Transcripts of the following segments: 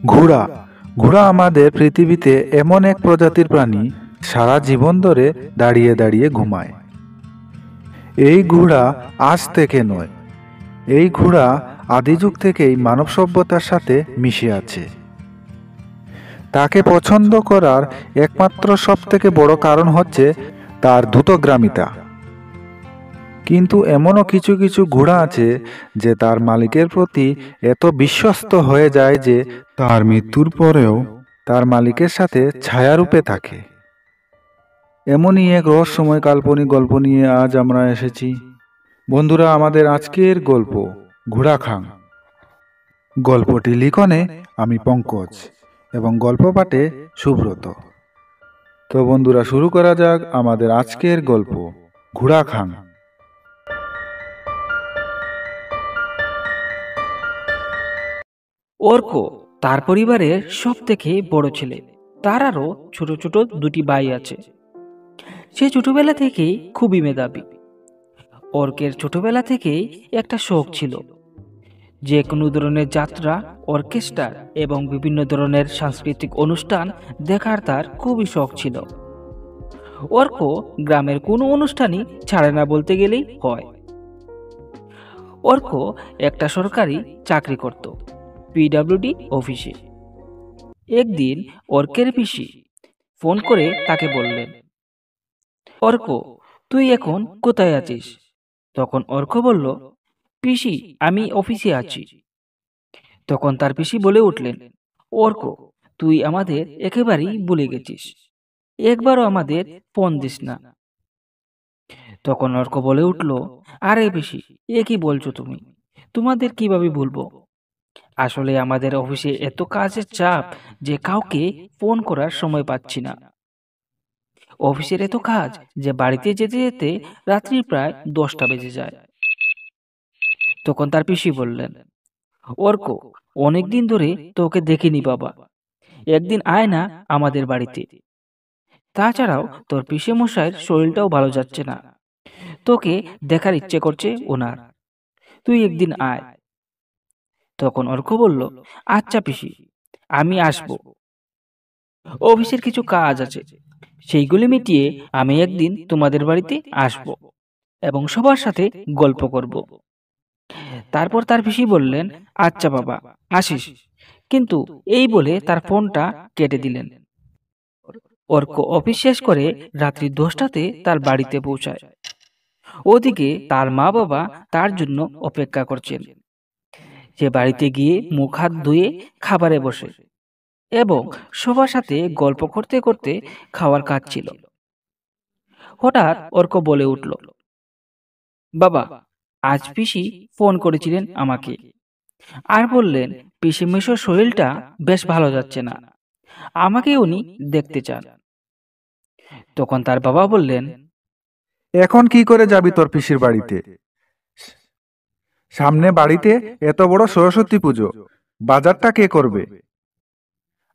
ঘোড়া ঘোড়া আমাদের পৃথিবীতে এমন এক প্রজাতির প্রাণী সারা জীবন ধরে দাঁড়িয়ে দাঁড়িয়ে ঘুমায়। এই ঘোড়া আজ থেকে নয়, এই ঘোড়া আদিযুগ থেকেই মানব সভ্যতার সাথে মিশে আছে। তাকে পছন্দ করার একমাত্র সবথেকে বড় কারণ হচ্ছে তার দ্রুতগামিতা। কিন্তু এমনও কিছু কিছু ঘোড়া আছে যে তার মালিকের প্রতি এত বিশ্বস্ত হয়ে যায় যে তার মৃত্যুর পরেও তার মালিকের সাথে ছায়ারূপে থাকে। এমনই এক রহস্যময় কাল্পনিক গল্প নিয়ে আজ আমরা এসেছি। বন্ধুরা, আমাদের আজকের গল্প ঘোড়া খান। গল্পটি লিখনে আমি পঙ্কজ এবং গল্প পাঠে সুব্রত। তো বন্ধুরা, শুরু করা যাক আমাদের আজকের গল্প ঘোড়া খান। অর্ক তার পরিবারের সব থেকে বড় ছেলে। তার আরো ছোট ছোট দুটি ভাই আছে। সে ছোটবেলা থেকেই খুবই মেধাবী। অর্কের ছোটবেলা থেকেই একটা শখ ছিল, যে কোনো ধরনের যাত্রা, অর্কেস্ট্রা এবং বিভিন্ন ধরনের সাংস্কৃতিক অনুষ্ঠান দেখার তার খুবই শখ ছিল। অর্ক গ্রামের কোনো অনুষ্ঠানই ছাড়ে না বলতে গেলেই হয়। অর্ক একটা সরকারি চাকরি করত, পিডব্লিউডি অফিসে। একদিন অর্কের পিসি ফোন করে তাকে বললেন, অর্ক, তুই এখন কোথায় আছিস? তখন অর্ক বলল, পিসি, আমি অফিসে আছি। তখন তার পিসি বলে উঠলেন, অর্ক, তুই আমাদের একেবারেই ভুলে গেছিস, একবারও আমাদের ফোন দিস না। তখন অর্ক বলে উঠল, আরে পিসি, এ কি বলছো তুমি? তোমাদের কিভাবে ভুলবো? আসলে আমাদের অফিসে এত কাজের চাপ যে কাউকে ফোন করার সময় পাচ্ছি না। অফিসের এত কাজ যে বাড়িতে যেতে যেতে রাত্রি প্রায় 10টা বেজে যায়। তখন তার পিসি বললেন, অর্ক, অনেকদিন ধরে তোকে দেখিনি বাবা, একদিন আয় না আমাদের বাড়িতে। তাছাড়াও তোর পিসে মশাইয়ের শরীরটাও ভালো যাচ্ছে না, তোকে দেখার ইচ্ছে করছে ওনার, তুই একদিন আয়। তখন অর্ক বলল, আচ্ছা পিসি, আমি আসবো। অফিসের কিছু কাজ আছে, সেইগুলি মিটিয়ে আমি একদিন তোমাদের বাড়িতে আসব এবং সবার সাথে গল্প করব। তারপর তার পিসি বললেন, আচ্ছা বাবা, আসিস। কিন্তু এই বলে তার ফোনটা কেটে দিলেন। অর্ক অফিস শেষ করে রাত্রি 10টাতে তার বাড়িতে পৌঁছায়। ওদিকে তার মা বাবা তার জন্য অপেক্ষা করছেন। সে বাড়িতে গিয়ে মুখ হাত ধুয়ে খাবারে বসে এবং সবার সাথে গল্প করতে করতে খাওয়ার কাজ ছিল। হঠাৎ অর্ক বলে উঠল, বাবা, আজ পিসি ফোন করেছিলেন আমাকে, আর বললেন পিসি মেশোর শরীরটা বেশ ভালো যাচ্ছে না, আমাকে উনি দেখতে চান। তখন তার বাবা বললেন, এখন কি করে যাবি তোর পিসির বাড়িতে? সামনে বাড়িতে এত বড় সরস্বতী পুজো, বাজারটা কে করবে?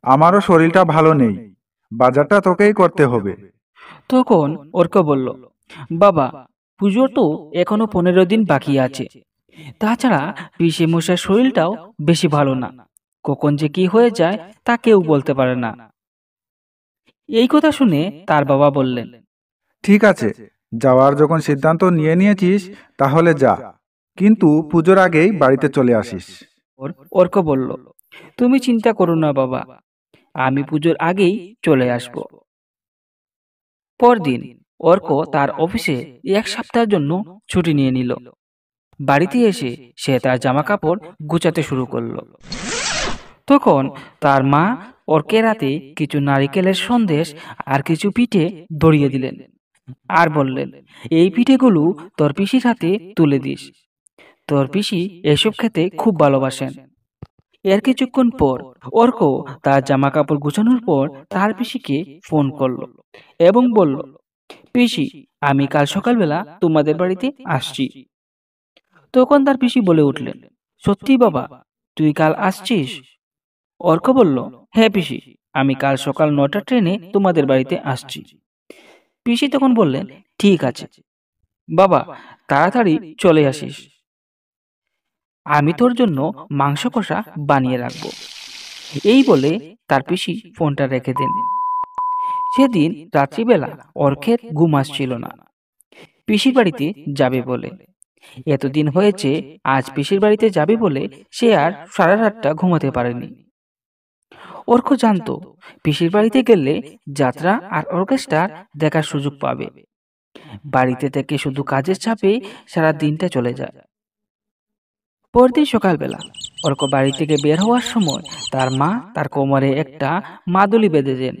আমারও শরীরটা ভালো নেই, বাজারটা তোকেই করতে হবে। তখন অর্ক বলল, বাবা, পুজো তো এখনো 15 দিন বাকি আছে। তাছাড়া পিসি মশার শরীরটাও বেশি ভালো না, কখন যে কি হয়ে যায় তা কেউ বলতে পারে না। এই কথা শুনে তার বাবা বললেন, ঠিক আছে, যাওয়ার যখন সিদ্ধান্ত নিয়ে নিয়েছিস তাহলে যা, কিন্তু পুজোর আগেই বাড়িতে চলে আসিস। অর্ক বলল, তুমি চিন্তা করো না বাবা, আমি পুজোর আগেই চলে আসব। পরদিন অর্ক তার অফিসে 1 সপ্তাহের জন্য ছুটি নিয়ে নিল। বাড়িতে এসে সে তার জামা কাপড় গুছাতে শুরু করলো। তখন তার মা অর্কের হাতে কিছু নারিকেলের সন্দেশ আর কিছু পিঠে ধরিয়ে দিলেন, আর বললেন, এই পিঠেগুলো তোর পিসির হাতে তুলে দিস, তোর পিসি এসব খেতে খুব ভালোবাসেন। এর কিছুক্ষণ পর অর্ক তার জামা কাপড় গুছানোর পর তার পিসিকে ফোন করলো এবং বলল, পিসি, আমি কাল সকালবেলা তোমাদের বাড়িতে আসছি। তখন তার পিসি বলে উঠলেন, সত্যি বাবা, তুই কাল আসছিস? অর্ক বলল, হ্যাঁ পিসি, আমি কাল সকাল 9টার ট্রেনে তোমাদের বাড়িতে আসছি। পিসি তখন বললেন, ঠিক আছে বাবা, তাড়াতাড়ি চলে আসিস, আমি তোর জন্য মাংস কষা বানিয়ে রাখবো। এই বলে তার পিসি ফোনটা রেখে দেন। সেদিন রাত্রিবেলা অর্কের ঘুম আসছিল না, পিসির বাড়িতে যাবে বলে। এতদিন হয়েছে, আজ পিসির বাড়িতে যাবে বলে সে আর সারা রাতটা ঘুমাতে পারেনি। অর্ক জানতো পিসির বাড়িতে গেলে যাত্রা আর অর্কেস্ট্রার দেখার সুযোগ পাবে। বাড়িতে থেকে শুধু কাজের চাপে সারা দিনটা চলে যায়। পরদিন সকালবেলা অর্ক বাড়ি থেকে বের হওয়ার সময় তার মা তার কোমরে একটা মাদুলি বেঁধে দেন,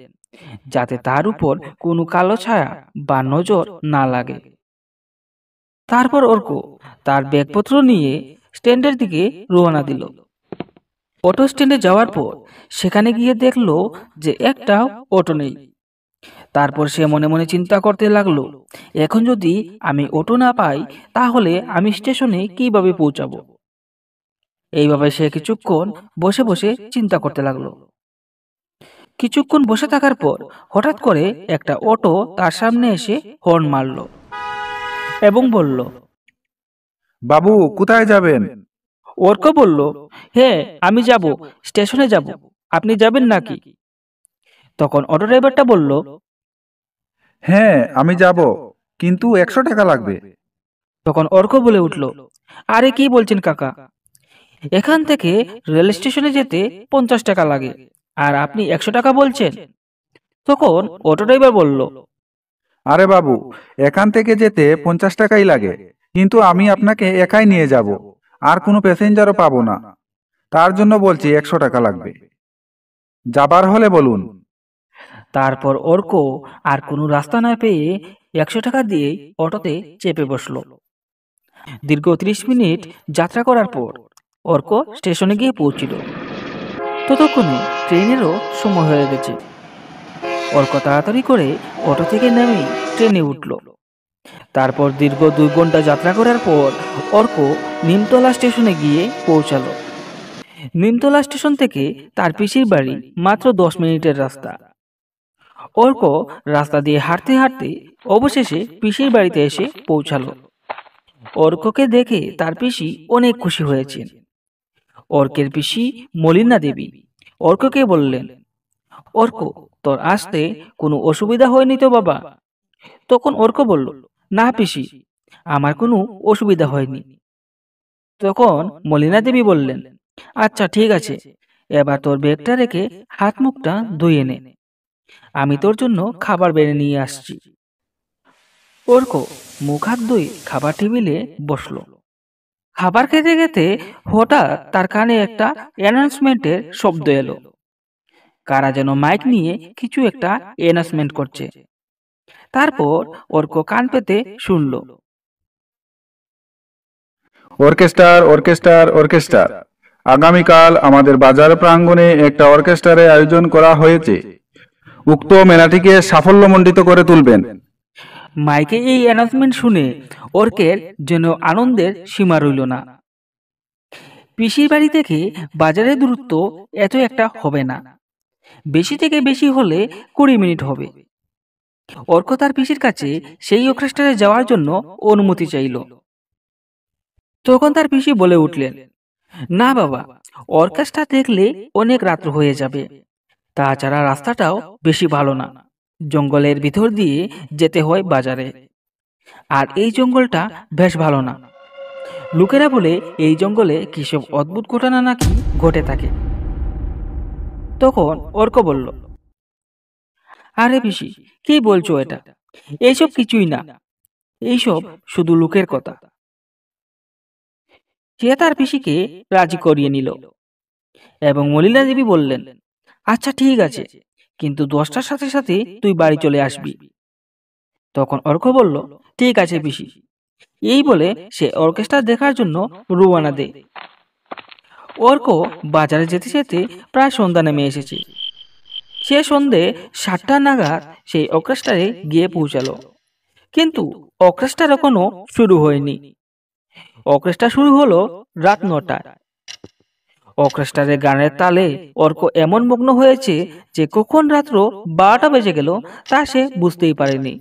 যাতে তার উপর কোনো কালো ছায়া বা নজর না লাগে। তারপর অর্ক তার ব্যাগপত্র নিয়ে স্ট্যান্ডের দিকে রওনা দিল। অটো স্ট্যান্ডে যাওয়ার পর সেখানে গিয়ে দেখলো যে একটা অটো নেই। তারপর সে মনে মনে চিন্তা করতে লাগলো, এখন যদি আমি অটো না পাই তাহলে আমি স্টেশনে কিভাবে পৌঁছাবো। এইভাবে সে কিছুক্ষণ বসে বসে চিন্তা করতে লাগলো। কিছুক্ষণ বসে থাকার পর হঠাৎ করে একটা অটো তার সামনে এসে হর্ন মারলো এবং বলল, বাবু, কোথায় যাবেন? অর্ক বলল, হ্যাঁ আমি যাব, স্টেশনে যাব, আপনি যাবেন নাকি? তখন অটো ড্রাইভারটা বলল, হ্যাঁ, আমি যাব, কিন্তু 100 টাকা লাগবে। তখন অর্ক বলে উঠল, আরে কি বলছেন কাকা, এখান থেকে রেল স্টেশনে যেতে 50 টাকা লাগে, আর আপনি 100 টাকা বলছেন? তখন অটো ড্রাইভার বলল, আরে বাবু, এখান থেকে যেতে 50 টাকাই লাগে, কিন্তু আমি আপনাকে একাই নিয়ে যাব, আর কোনো প্যাসেঞ্জারও পাবো না। তার জন্য বলছি 100 টাকা লাগবে। যাবার হলে বলুন। তারপর অর্ক আর কোনো রাস্তা না পেয়ে 100 টাকা দিয়ে অটোতে চেপে বসলো। দীর্ঘ 30 মিনিট যাত্রা করার পর অর্ক স্টেশনে গিয়ে পৌঁছিল। ততক্ষণে ট্রেনেরও সময় হয়ে গেছে। অর্ক তাড়াতাড়ি করে অটো থেকে নেমে ট্রেনে উঠল। তারপর দীর্ঘ 2 ঘন্টা যাত্রা করার পর অর্ক নিমতলা স্টেশনে গিয়ে পৌঁছালো। নিমতলা স্টেশন থেকে তার পিসির বাড়ি মাত্র 10 মিনিটের রাস্তা। অর্ক রাস্তা দিয়ে হাঁটতে হাঁটতে অবশেষে পিসির বাড়িতে এসে পৌঁছালো। অর্ককে দেখে তার পিসি অনেক খুশি হয়েছেন। অর্কের পিসি মলিনা দেবী অর্ককে বললেন, অর্ক, তোর আসতে কোনো অসুবিধা হয়নি তো বাবা? তখন অর্ক বলল, না পিসি, আমার কোনো অসুবিধা হয়নি। তখন মলিনা দেবী বললেন, আচ্ছা ঠিক আছে, এবার তোর ব্যাগটা রেখে হাত মুখটা ধুয়ে নে, আমি তোর জন্য খাবার বেড়ে নিয়ে আসছি। অর্ক মুখ হাত ধুয়ে খাবার টেবিলে বসলো। খাবার খেতে খেতে হঠাৎ তার কানে একটা অ্যানাউন্সমেন্টের শব্দ এলো। কারা যেন মাইক নিয়ে কিছু একটা অ্যানাউন্সমেন্ট করছে। তারপর অর্ক কান পেতে শুনল, অর্কেস্ট্রার অর্কেস্ট্রার অর্কেস্ট্রার আগামীকাল আমাদের বাজার প্রাঙ্গণে একটা অর্কেস্ট্রারের আয়োজন করা হয়েছে। উক্ত মেলাটিকে সাফল্যমণ্ডিত করে তুলবেন। মাইকে এই অ্যানাউন্সমেন্ট শুনে অর্কের যেন আনন্দের সীমা রইল না। পিসির বাড়ি থেকে বাজারের দূরত্ব এত একটা হবে না, বেশি থেকে বেশি হলে 20 মিনিট হবে। অর্ক তার পিসির কাছে সেই অর্কেস্ট্রারে যাওয়ার জন্য অনুমতি চাইল। তখন তার পিসি বলে উঠলেন, না বাবা, অর্কেস্ট্রা দেখলে অনেক রাত্র হয়ে যাবে, তাছাড়া রাস্তাটাও বেশি ভালো না, জঙ্গলের ভিতর দিয়ে যেতে হয় বাজারে, আর এই জঙ্গলটা বেশ ভালো না। লোকেরা বলে এই জঙ্গলে কিসব অদ্ভুত ঘটনা নাকি ঘটে থাকে। তখন অর্ক বলল, আরে পিসি, কি বলছো এটা? এইসব কিছুই না, এইসব শুধু লোকের কথা। সে তার পিসিকে রাজি করিয়ে নিল এবং মলিনা দেবী বললেন, আচ্ছা ঠিক আছে, কিন্তু 10টার সাথে সাথে তুই বাড়ি চলে আসবি। তখন অর্ক বলল, ঠিক আছে পিসি। এই বলে সে অর্কেস্ট্রা দেখার জন্য রওনা দেয়। অর্ক বাজারে যেতে যেতে প্রায় সন্ধ্যা নেমে এসেছে। সে সন্ধে 7টা নাগাদ সেই অর্কেস্ট্রারে গিয়ে পৌঁছালো, কিন্তু অর্কেস্ট্রা এখনো শুরু হয়নি। অর্কেস্ট্রা শুরু হলো রাত 9টায়। অর্কেস্ট্রারে গানের তালে অর্ক এমন মগ্ন হয়েছে যে কখন রাত্র 12টা বেজে গেল তা সে বুঝতেই পারেনি।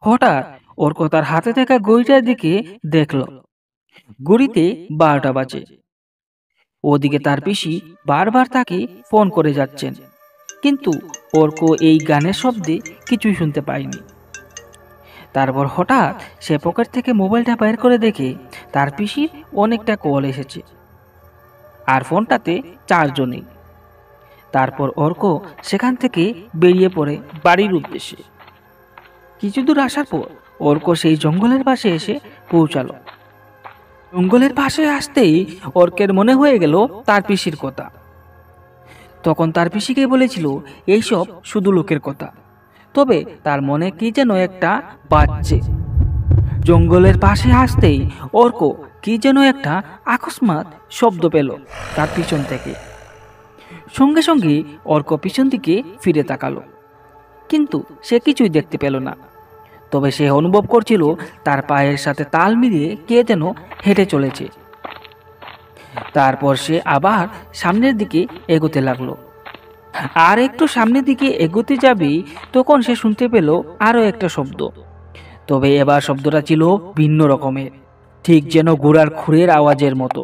হঠাৎ অর্ক তার হাতে থাকা ঘড়িটার দিকে দেখল, ঘড়িতে 12টা বাজে। ওদিকে তার পিসি বারবার তাকে ফোন করে যাচ্ছেন, কিন্তু অর্ক এই গানের শব্দে কিছুই শুনতে পায়নি। তারপর হঠাৎ সে পকেট থেকে মোবাইলটা বের করে দেখে তার পিসির অনেকটা কল এসেছে, আর ফোনটাতে চার্জও নেই। তারপর অর্ক সেখান থেকে বেরিয়ে পড়ে বাড়ির উদ্দেশ্যে। কিছু দূর আসার পর অর্ক সেই জঙ্গলের পাশে এসে পৌঁছালো। জঙ্গলের পাশে আসতেই অর্কের মনে হয়ে গেল তার পিসির কথা। তখন তার পিসিকে বলেছিল এইসব শুধু লোকের কথা, তবে তার মনে কি যেন একটা বাজছে। জঙ্গলের পাশে আসতেই অর্ক কি যেন একটা আকস্মাৎ শব্দ পেল তার পিছন থেকে। সঙ্গে সঙ্গে অর্ক পিছন দিকে ফিরে তাকালো, কিন্তু সে কিছুই দেখতে পেল না। তবে সে অনুভব করছিল তার পায়ের সাথে তাল মিলিয়ে কে যেন হেঁটে চলেছে। তারপর সে আবার সামনের দিকে এগোতে লাগলো। আর একটু সামনের দিকে এগোতে যাবে তখন সে শুনতে পেল আরো একটা শব্দ। তবে এবার শব্দটা ছিল ভিন্ন রকমের, ঠিক যেন ঘোড়ার খুরের আওয়াজের মতো।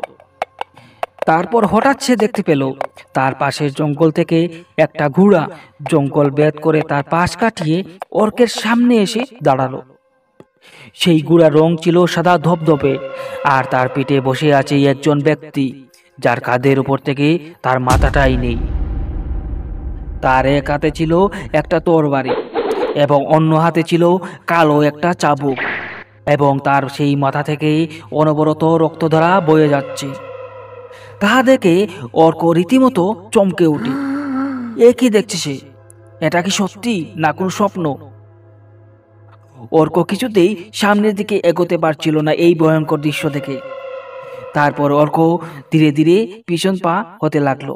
তারপর হঠাৎ সে দেখতে পেল তার পাশের জঙ্গল থেকে একটা ঘোড়া জঙ্গল ভেদ করে তার পাশ কাটিয়ে অর্কের সামনে এসে দাঁড়ালো। সেই ঘোড়ার রং ছিল সাদা ধবধবে, আর তার পিঠে বসে আছে একজন ব্যক্তি যার কাঁধের উপর থেকে তার মাথাটাই নেই। তার এক হাতে ছিল একটা তরবারি এবং অন্য হাতে ছিল কালো একটা চাবুক, এবং তার সেই মাথা থেকে অনবরত রক্তধারা বয়ে যাচ্ছে। তাহা দেখে অর্ক রীতিমতো চমকে উঠে। এ কি দেখছে সে? এটা কি সত্যি না কোনো স্বপ্ন? অর্ক কিছুতেই সামনের দিকে এগোতে পারছিল না এই ভয়ঙ্কর দৃশ্য দেখে। তারপর অর্ক ধীরে ধীরে পিছন পা হতে লাগলো,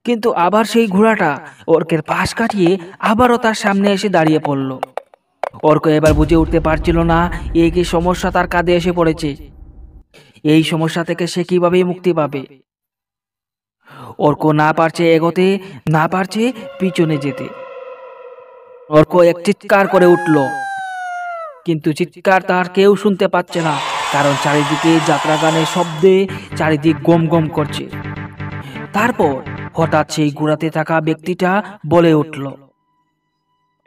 কিন্তু আবার সেই ঘোড়াটা অর্কের পাশ কাটিয়ে আবারও তার সামনে এসে দাঁড়িয়ে পড়ল। অর্ক এবার বুঝে উঠতে পারছিল না এই কি সমস্যা তার কাঁধে এসে পড়েছে। এই সমস্যা থেকে সে কিভাবে মুক্তি পাবে? অর্ক না পারছে এগোতে, না পারছে পিছনে যেতে। অর্ক এক চিৎকার করে উঠল, কিন্তু চিৎকার তার কেউ শুনতে পাচ্ছে না, কারণ চারিদিকে যাত্রা গানের শব্দে চারিদিক গম গম করছে। তারপর হঠাৎ সেই ঘোড়াতে থাকা ব্যক্তিটা বলে উঠল,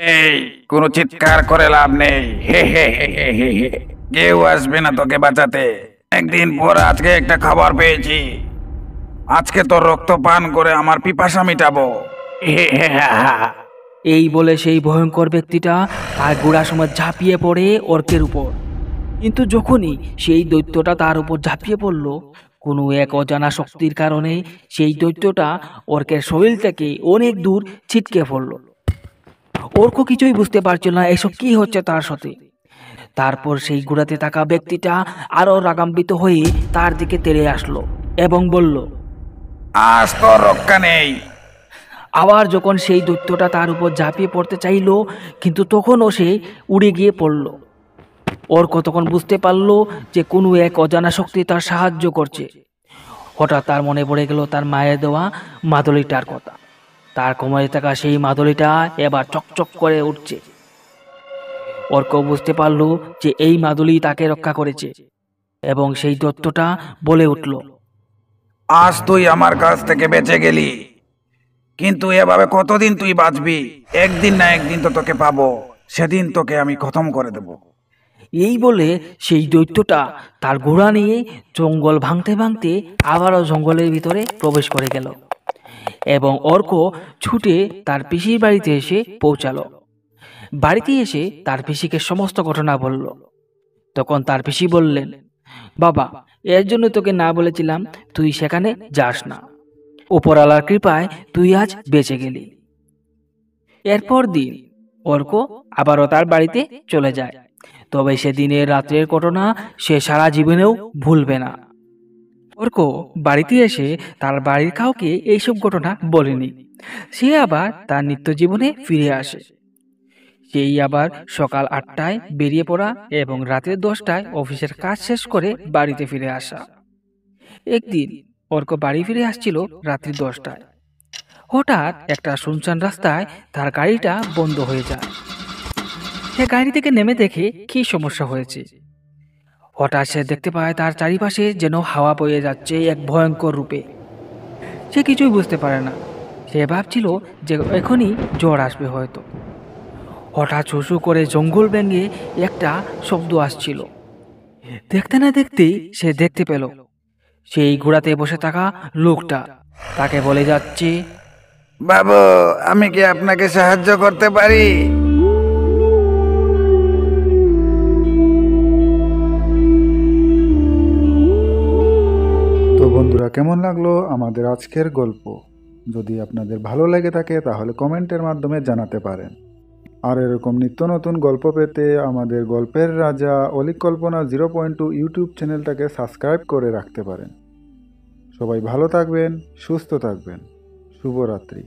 এই কোনো চিৎকার করে লাভ নেই, হে হে হে হে হে হে। কেউ আসবে না তোকে বাঁচাতে। একদিন পর আজকে একটা খবর পেয়েছি, আজকে তোর রক্ত পান করে আমার পিপাসা মিটাবো। হে হে হা হা। এই বলে সেই ভয়ঙ্কর ব্যক্তিটা তার ঘোড়া সময় ঝাঁপিয়ে পড়ে অর্কের উপর। কিন্তু যখনই সেই দৈত্যটা তার উপর ঝাঁপিয়ে পড়ল, কোনো এক অজানা শক্তির কারণে সেই দৈত্যটা অর্কের শরীর থেকে অনেক দূর ছিটকে পড়ল। অর্ক কিছুই বুঝতে পারছিল না এসব কি হচ্ছে তার সাথে। তারপর সেই ঘোড়াতে থাকা ব্যক্তিটা আরো রাগান্বিত হয়ে তার দিকে তেড়ে আসলো এবং বলল, আজ তোর রক্ষা নেই। আবার যখন সেই দৈত্যটা তার উপর ঝাঁপিয়ে পড়তে চাইল, কিন্তু তখনও সে উড়ে গিয়ে পড়ল। অর্ক তখন বুঝতে পারল যে কোনো এক অজানা শক্তি তার সাহায্য করছে। হঠাৎ তার মনে পড়ে গেল তার মায়ের দেওয়া মাদুলিটার কথা। তার কোমরে থাকা সেই মাদুলিটা এবার চকচক করে উঠছে। অর্ক বুঝতে পারল যে এই মাদুলি তাকে রক্ষা করেছে, এবং সেই দৈত্যটা বলে উঠল, আজ তুই আমার কাছ থেকে বেঁচে গেলি, কিন্তু এভাবে কতদিন তুই বাঁচবি? একদিন না একদিন তো তোকে পাবো, সেদিন তোকে আমি খতম করে দেব। এই বলে সেই দৈত্যটা তার ঘোড়া নিয়ে জঙ্গল ভাঙতে ভাঙতে আবারও জঙ্গলের ভিতরে প্রবেশ করে গেল, এবং অর্ক ছুটে তার পিসির বাড়িতে এসে পৌঁছালো। বাড়িতে এসে তার পিসিকে সমস্ত ঘটনা বলল। তখন তার পিসি বললেন, বাবা, এর জন্য তোকে না বলেছিলাম তুই সেখানে যাস না। উপরওয়ালার কৃপায় তুই আজ বেঁচে গেলি। এরপর দিন অর্ক আবারও তার বাড়িতে চলে যায়। তবে সেদিনের রাত্রের ঘটনা সে সারা জীবনেও ভুলবে না। অর্ক বাড়িতে এসে তার বাড়ির কাউকে এইসব ঘটনা বলেনি। সে আবার তার নিত্য জীবনে ফিরে আসে। সেই আবার সকাল 8টায় বেরিয়ে পড়া এবং রাতে 10টায় অফিসের কাজ শেষ করে বাড়িতে ফিরে আসা। একদিন অর্ক বাড়ি ফিরে আসছিল রাত্রি 10টায়। হঠাৎ একটা শুনশান রাস্তায় তার গাড়িটা বন্ধ হয়ে যায়। সে গাড়ি থেকে নেমে দেখে কি সমস্যা হয়েছে। হঠাৎ সে দেখতে পায় তার চারিপাশে যেন হাওয়া বয়ে যাচ্ছে এক ভয়ঙ্কর রূপে। সে কিছুই বুঝতে পারে না। সে ভাবছিল যে এখনই ঝড় আসবে হয়তো। হঠাৎ শু করে জঙ্গল ভেঙে একটা শব্দ আসছিল। দেখতে না দেখতেই সে দেখতে পেল সেই ঘোড়াতে বসে থাকা লোকটা তাকে বলে যাচ্ছে, বাবু, আমি কি আপনাকে সাহায্য করতে পারি? তো বন্ধুরা, কেমন লাগলো আমাদের আজকের গল্প? যদি আপনাদের ভালো লেগে থাকে তাহলে কমেন্টের মাধ্যমে জানাতে পারেন। আর এরকম নিত্য নতুন গল্প পেতে আমাদের গল্পের রাজা অলীক কল্পনা 0.2 ইউটিউব চ্যানেলটাকে সাবস্ক্রাইব করে রাখতে পারেন। সবাই ভালো থাকবেন, সুস্থ থাকবেন। শুভরাত্রি।